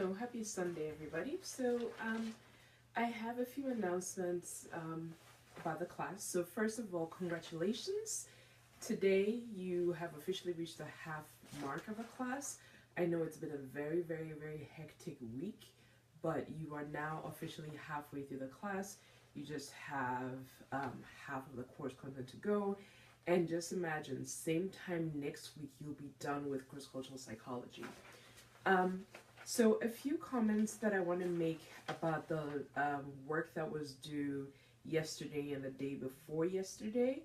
So happy Sunday, everybody. I have a few announcements about the class. So first of all, congratulations. Today you have officially reached the half mark of a class. I know it's been a very, very, very hectic week, but you are now officially halfway through the class. You just have half of the course content to go. And just imagine, same time next week, you'll be done with cross-cultural psychology. So a few comments that I want to make about the work that was due yesterday and the day before yesterday.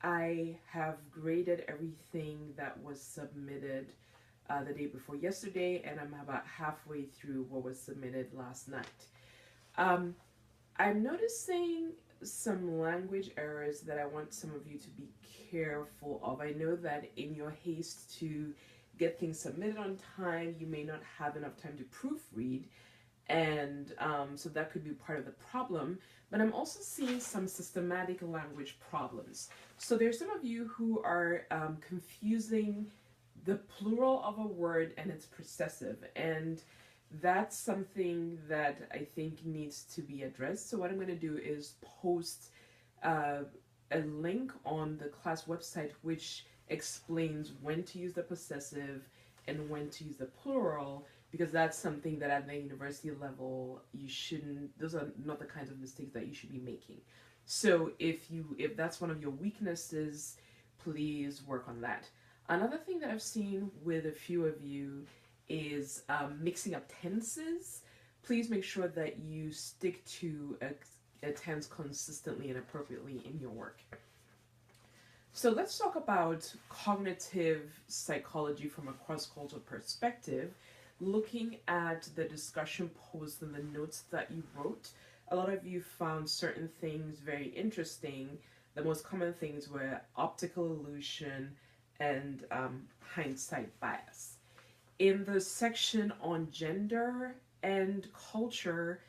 I have graded everything that was submitted the day before yesterday, and I'm about halfway through what was submitted last night. I'm noticing some language errors that I want some of you to be careful of. I know that in your haste to get things submitted on time, you may not have enough time to proofread, and so that could be part of the problem. But I'm also seeing some systematic language problems. So there's some of you who are confusing the plural of a word and its possessive, and that's something that I think needs to be addressed. So what I'm going to do is post a link on the class website which explains when to use the possessive and when to use the plural, because that's something that at the university level you shouldn't, those are not the kinds of mistakes that you should be making. So if that's one of your weaknesses, please work on that. Another thing that I've seen with a few of you is mixing up tenses. Please make sure that you stick to a tense consistently and appropriately in your work. So let's talk about cognitive psychology from a cross-cultural perspective, looking at the discussion posed in the notes that you wrote. A lot of you found certain things very interesting. The most common things were optical illusion and hindsight bias. In the section on gender and culture,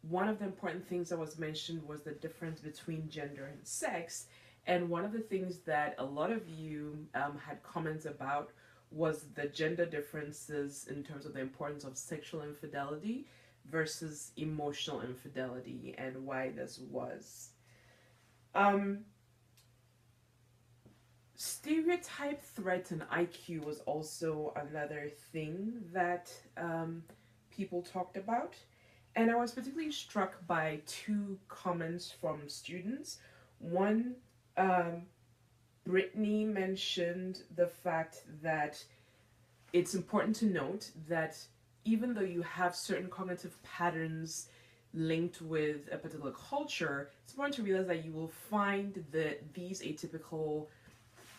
one of the important things that was mentioned was the difference between gender and sex. And one of the things that a lot of you had comments about was the gender differences in terms of the importance of sexual infidelity versus emotional infidelity and why this was. Stereotype, threat, and IQ was also another thing that people talked about. And I was particularly struck by two comments from students. One, Brittany mentioned the fact that it's important to note that even though you have certain cognitive patterns linked with a particular culture, it's important to realize that you will find these atypical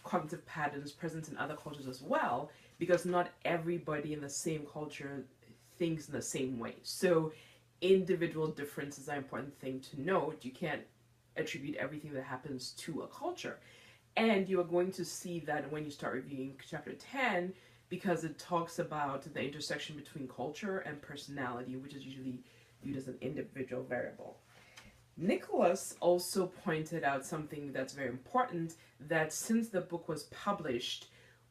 cognitive patterns present in other cultures as well, because not everybody in the same culture thinks in the same way. So individual differences are an important thing to note. You can't attribute everything that happens to a culture. And you are going to see that when you start reviewing chapter 10, because it talks about the intersection between culture and personality, which is usually viewed as an individual variable. Nicholas also pointed out something that's very important, that since the book was published,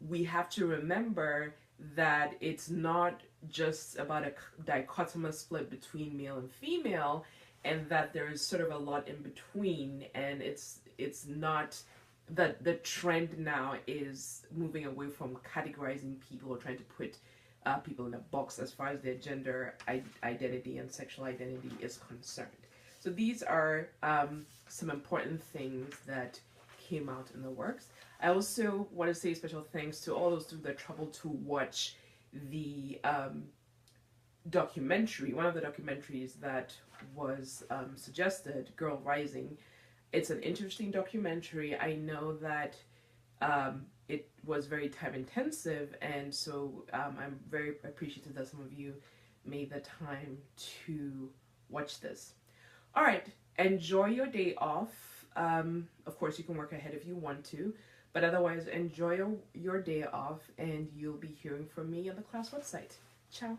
we have to remember that it's not just about a dichotomous split between male and female, and that there is sort of a lot in between, and it's not that the trend now is moving away from categorizing people or trying to put people in a box as far as their gender identity and sexual identity is concerned. So these are some important things that came out in the works. I also want to say special thanks to all those who took the trouble to watch the documentary, one of the documentaries that was suggested, Girl Rising. It's an interesting documentary. I know that it was very time intensive, and so I'm very appreciative that some of you made the time to watch this. All right, enjoy your day off. Of course, you can work ahead if you want to, but otherwise enjoy your day off, and you'll be hearing from me on the class website. Ciao.